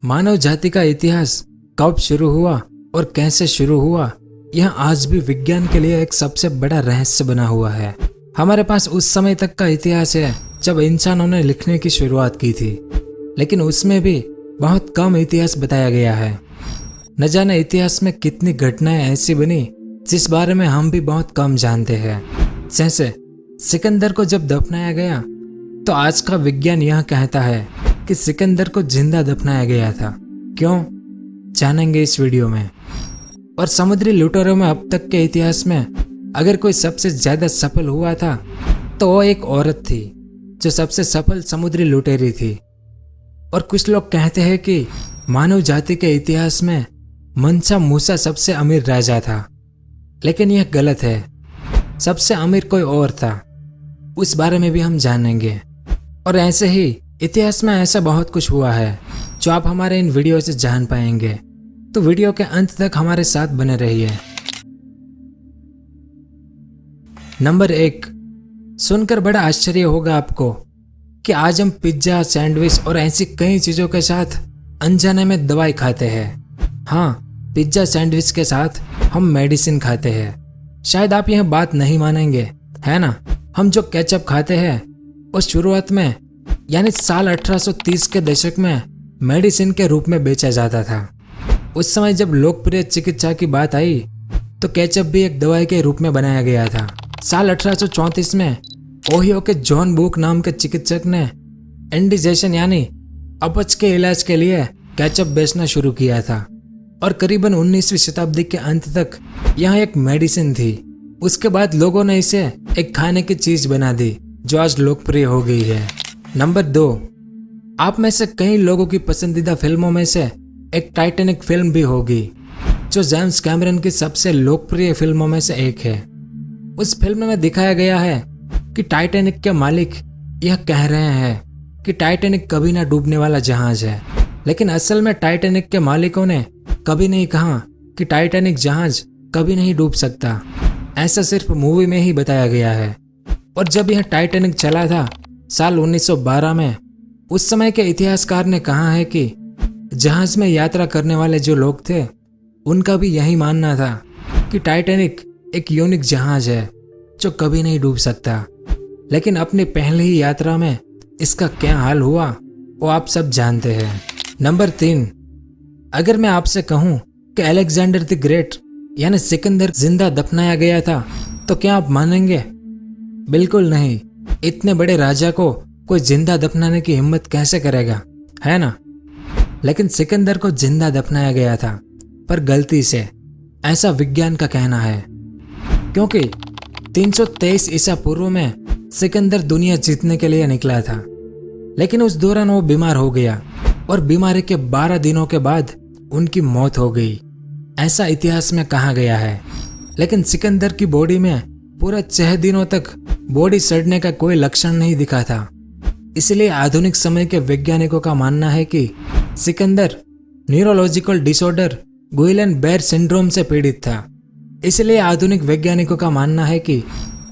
मानव जाति का इतिहास कब शुरू हुआ और कैसे शुरू हुआ, यह आज भी विज्ञान के लिए एक सबसे बड़ा रहस्य बना हुआ है। हमारे पास उस समय तक का इतिहास है जब इंसानों ने लिखने की शुरुआत की थी, लेकिन उसमें भी बहुत कम इतिहास बताया गया है। न जाने इतिहास में कितनी घटनाएं ऐसी बनी जिस बारे में हम भी बहुत कम जानते हैं। जैसे सिकंदर को जब दफनाया गया तो आज का विज्ञान यह कहता है कि सिकंदर को जिंदा दफनाया गया था। क्यों, जानेंगे इस वीडियो में। और समुद्री लुटेरों में अब तक के इतिहास में अगर कोई सबसे ज्यादा सफल हुआ था तो वो एक औरत थी जो सबसे सफल समुद्री लुटेरी थी। और कुछ लोग कहते हैं कि मानव जाति के इतिहास में मनसा मूसा सबसे अमीर राजा था, लेकिन यह गलत है। सबसे अमीर कोई और था, उस बारे में भी हम जानेंगे। और ऐसे ही इतिहास में ऐसा बहुत कुछ हुआ है जो आप हमारे इन वीडियो से जान पाएंगे, तो वीडियो के अंत तक हमारे साथ बने रहिए। नंबर 1, सुनकर बड़ा आश्चर्य होगा आपको कि आज हम पिज्जा, सैंडविच और ऐसी कई चीजों के साथ अनजाने में दवाई खाते हैं। हाँ, पिज्जा सैंडविच के साथ हम मेडिसिन खाते हैं। शायद आप यह बात नहीं मानेंगे, है ना। हम जो केचप खाते हैं वो शुरुआत में यानी साल 1830 के दशक में मेडिसिन के रूप में बेचा जाता था। उस समय जब लोकप्रिय चिकित्सा की बात आई तो केचप भी एक दवाई के रूप में बनाया गया था। साल 1834 में ओहियो के जॉन बुक नाम के चिकित्सक ने इंडिजेशन यानी अपच के इलाज के लिए केचप बेचना शुरू किया था, और करीबन 19वीं शताब्दी के अंत तक यह एक मेडिसिन थी। उसके बाद लोगों ने इसे एक खाने की चीज बना दी जो आज लोकप्रिय हो गई है। नंबर 2, आप में से कई लोगों की पसंदीदा फिल्मों में से एक टाइटैनिक फिल्म भी होगी, जो जेम्स कैमरन की सबसे लोकप्रिय फिल्मों में से एक है। उस फिल्म में दिखाया गया है कि टाइटैनिक के मालिक यह कह रहे हैं कि टाइटैनिक कभी ना डूबने वाला जहाज है, लेकिन असल में टाइटैनिक के मालिकों ने कभी नहीं कहा कि टाइटैनिक जहाज कभी नहीं डूब सकता। ऐसा सिर्फ मूवी में ही बताया गया है। और जब यह टाइटैनिक चला था साल 1912 में, उस समय के इतिहासकार ने कहा है कि जहाज में यात्रा करने वाले जो लोग थे उनका भी यही मानना था कि टाइटैनिक एक यूनिक जहाज है जो कभी नहीं डूब सकता। लेकिन अपनी पहली ही यात्रा में इसका क्या हाल हुआ वो आप सब जानते हैं। नंबर 3, अगर मैं आपसे कहूं कि अलेक्जेंडर द ग्रेट यानी सिकंदर जिंदा दफनाया गया था तो क्या आप मानेंगे? बिल्कुल नहीं। इतने बड़े राजा को कोई जिंदा दफनाने की हिम्मत कैसे करेगा, है ना। लेकिन सिकंदर को जिंदा दफनाया गया था, पर गलती से, ऐसा विज्ञान का कहना है। क्योंकि 323 ईसा पूर्व में सिकंदर दुनिया जीतने के लिए निकला था, लेकिन उस दौरान वो बीमार हो गया और बीमारी के 12 दिनों के बाद उनकी मौत हो गई, ऐसा इतिहास में कहा गया है। लेकिन सिकंदर की बॉडी में पूरा 6 दिनों तक बॉडी सड़ने का कोई लक्षण नहीं दिखा था। इसलिए आधुनिक समय के वैज्ञानिकों का मानना है कि Sikandar neurological disorder Guillain Barre syndrome से पीड़ित था। इसलिए आधुनिक वैज्ञानिकों का मानना है कि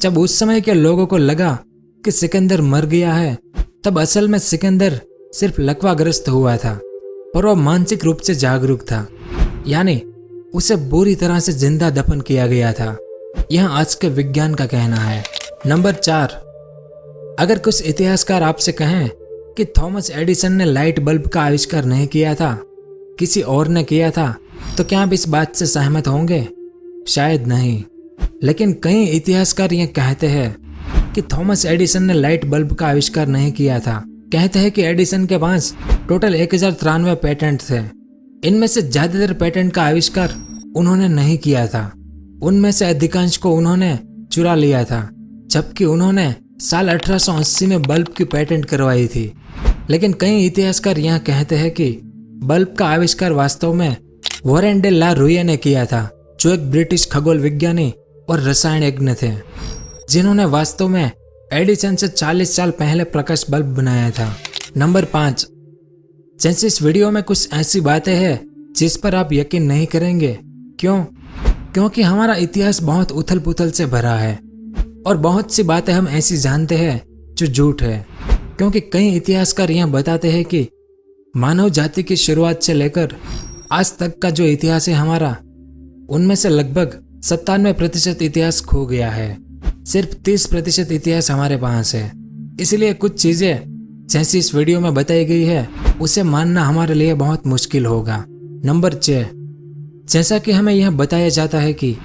जब उस समय के लोगों को लगा कि सिकंदर मर गया है, तब असल में सिकंदर सिर्फ लकवाग्रस्त हुआ था, पर वह मानसिक रूप से जागरूक था, यानी उसे बुरी तरह से जिंदा दफन किया गया था। यह आज के विज्ञान का कहना है। नंबर 4, अगर कुछ इतिहासकार आपसे कहें कि थॉमस एडिसन ने लाइट बल्ब का आविष्कार नहीं किया था, किसी और ने किया था, तो क्या आप इस बात से सहमत होंगे? शायद नहीं। लेकिन कई इतिहासकार यह कहते हैं कि थॉमस एडिसन ने लाइट बल्ब का आविष्कार नहीं किया था। कहते हैं कि एडिसन के पास टोटल 1093 पेटेंट थे। इनमें से ज्यादातर पेटेंट का आविष्कार उन्होंने नहीं किया था। उनमें से अधिकांश को उन्होंने चुरा लिया था, जबकि उन्होंने साल 1880 में बल्ब की पेटेंट करवाई थी। लेकिन कई इतिहासकार यह कहते हैं कि बल्ब का आविष्कार वास्तव में वॉरेन डे ला रुये ने किया था, जो एक ब्रिटिश खगोल विज्ञानी और रसायनज्ञ थे, जिन्होंने वास्तव में एडिसन से 40 साल पहले प्रकाश बल्ब बनाया था। नंबर 5, जैसे इस वीडियो में कुछ ऐसी बातें हैं जिस पर आप यकीन नहीं करेंगे। क्यों? क्योंकि हमारा इतिहास बहुत उथल पुथल से भरा है और बहुत सी बातें हम ऐसी जानते हैं जो झूठ है। क्योंकि कई इतिहासकार यह बताते हैं कि मानव जाति की शुरुआत से लेकर आज तक का जो इतिहास है हमारा, उनमें से लगभग 97% इतिहास खो गया है। सिर्फ 30% इतिहास हमारे पास है। इसलिए कुछ चीजें जैसी इस वीडियो में बताई गई है उसे मानना हमारे लिए बहुत मुश्किल होगा। नंबर 6, जैसा कि हमें यह बताया जाता है कि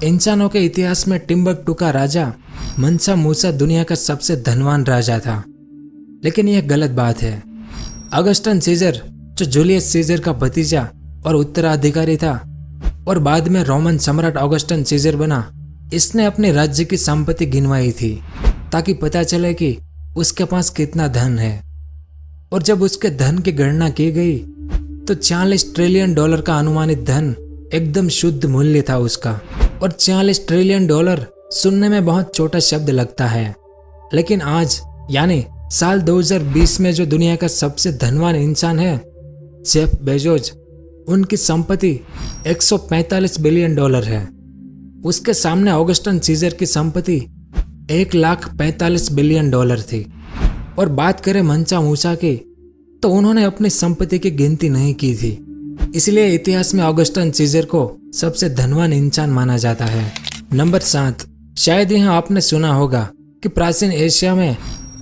इंसानों के इतिहास में टिम्बकटू का राजा मंसा मूसा दुनिया का सबसे धनवान राजा था, लेकिन यह गलत बात है। ऑगस्टस सीजर, जो जूलियस सीजर का भतीजा और उत्तराधिकारी था और बाद में रोमन सम्राट ऑगस्टस सीजर बना, इसने अपने राज्य की संपत्ति गिनवाई थी ताकि पता चले कि उसके पास कितना धन है। और जब उसके धन की गणना की गई तो $40 ट्रिलियन का अनुमानित धन एकदम शुद्ध मूल्य था उसका। और $40 ट्रिलियन सुनने में बहुत छोटा शब्द लगता है, लेकिन आज यानी साल 2020 में जो दुनिया का सबसे धनवान इंसान है, जेफ बेजोस, उनकी संपत्ति $145 बिलियन है। उसके सामने ऑगस्टस सीजर की संपत्ति $145 बिलियन थी। और बात करें मंसा मूसा की, तो उन्होंने अपनी संपत्ति की गिनती नहीं की थी। इसलिए इतिहास में ऑगस्टस सीजर को सबसे धनवान इंसान माना जाता है। नंबर 7, शायद यहाँ आपने सुना होगा कि प्राचीन एशिया में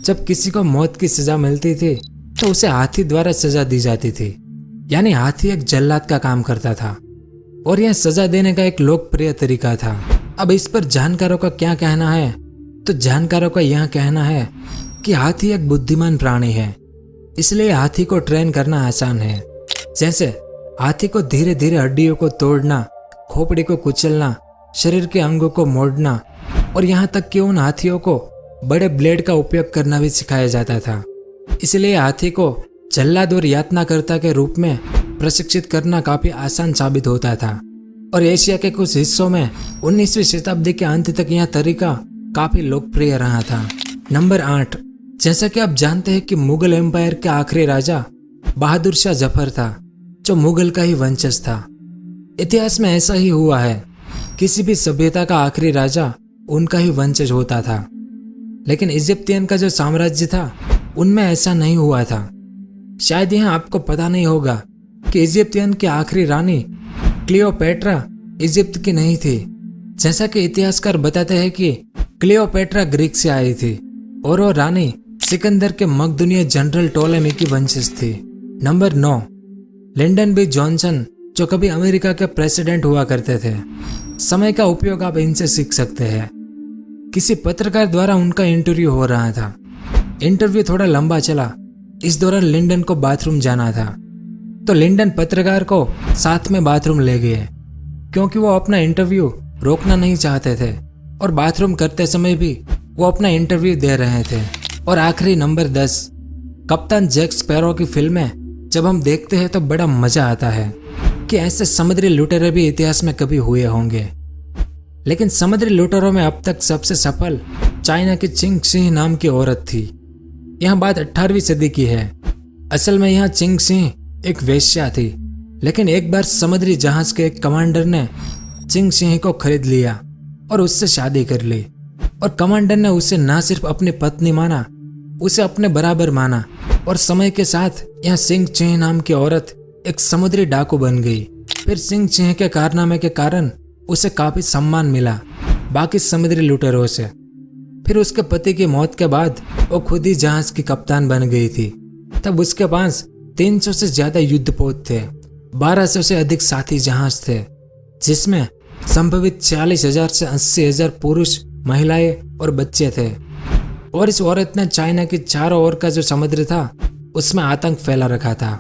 जब किसी को मौत की सजा मिलती थी तो उसे हाथी द्वारा सजा दी जाती थी, यानी हाथी एक जल्लाद का काम करता था और यह सजा देने का एक लोकप्रिय तरीका था। अब इस पर जानकारों का क्या कहना है? तो जानकारों का यह कहना है कि हाथी एक बुद्धिमान प्राणी है, इसलिए हाथी को ट्रेन करना आसान है। जैसे हाथी को धीरे धीरे हड्डियों को तोड़ना, खोपड़ी को कुचलना, शरीर के अंगों को मोड़ना और यहाँ तक कि उन हाथियों को बड़े ब्लेड का उपयोग करना भी सिखाया जाता था। इसलिए हाथी को जल्लाद और यातनाकर्ता के रूप में प्रशिक्षित करना काफी आसान साबित होता था। और एशिया के कुछ हिस्सों में 19वीं शताब्दी के अंत तक यह तरीका काफी लोकप्रिय रहा था। नंबर 8, जैसा कि आप जानते हैं कि मुगल एम्पायर के आखिरी राजा बहादुर शाह जफर था, जो मुगल का ही वंशज था। इतिहास में ऐसा ही हुआ है, किसी भी सभ्यता का आखिरी राजा उनका ही वंशज होता था। लेकिन इजिप्तियन का जो साम्राज्य था उनमें ऐसा नहीं हुआ था। शायद यह आपको पता नहीं होगा कि इजिप्तियन की आखिरी रानी क्लियोपेट्रा इजिप्ट की नहीं थी। जैसा कि इतिहासकार बताते हैं कि क्लियोपेट्रा ग्रीक से आई थी और वो रानी सिकंदर के मकदूनिया जनरल टोलेमी की वंशज थी। नंबर 9, लिंडन बी जॉनसन, जो कभी अमेरिका के प्रेसिडेंट हुआ करते थे। समय का उपयोग आप इनसे सीख सकते हैं। किसी पत्रकार द्वारा उनका इंटरव्यू हो रहा था। इंटरव्यू थोड़ा लंबा चला। इस दौरान लिंडन को बाथरूम जाना था, तो लिंडन पत्रकार को साथ में बाथरूम ले गए, क्योंकि वो अपना इंटरव्यू रोकना नहीं चाहते थे और बाथरूम करते समय भी वो अपना इंटरव्यू दे रहे थे। और आखिरी नंबर 10, कप्तान जैक स्पैरो की फिल्में जब हम देखते हैं तो बड़ा मजा आता है कि ऐसे समुद्री लुटेरे भी इतिहास में कभी हुए होंगे। लेकिन समुद्री लुटेरों में अब तक सबसे सफल चाइना की चिंग सिंह नाम की औरत थी। यह बात 18वीं सदी की है। असल में यह चिंग सिंह एक वेश्या थी, लेकिन एक बार समुद्री जहाज के एक कमांडर ने चिंग सिंह को खरीद लिया और उससे शादी कर ली। और कमांडर ने उसे न सिर्फ अपनी पत्नी माना, उसे अपने बराबर माना। और समय के साथ यह सिंह चिंह नाम की औरत एक समुद्री डाकू बन गई। फिर सिंह चिंह के कारनामे के कारण उसे काफी सम्मान मिला बाकी समुद्री लुटेरों से। फिर उसके पति की मौत के बाद वो खुद ही जहाज की कप्तान बन गई थी। तब उसके पास 300 से ज्यादा युद्धपोत थे, 1200 से अधिक साथी जहाज थे, जिसमें संभवित 40,000 से 80,000 पुरुष, महिलाएं और बच्चे थे। और इस औरत ने चाइना की चारों ओर का जो समुद्र था उसमें आतंक फैला रखा था।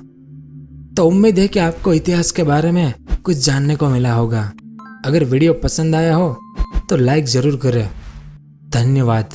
तो उम्मीद है कि आपको इतिहास के बारे में कुछ जानने को मिला होगा। अगर वीडियो पसंद आया हो तो लाइक जरूर करें। धन्यवाद।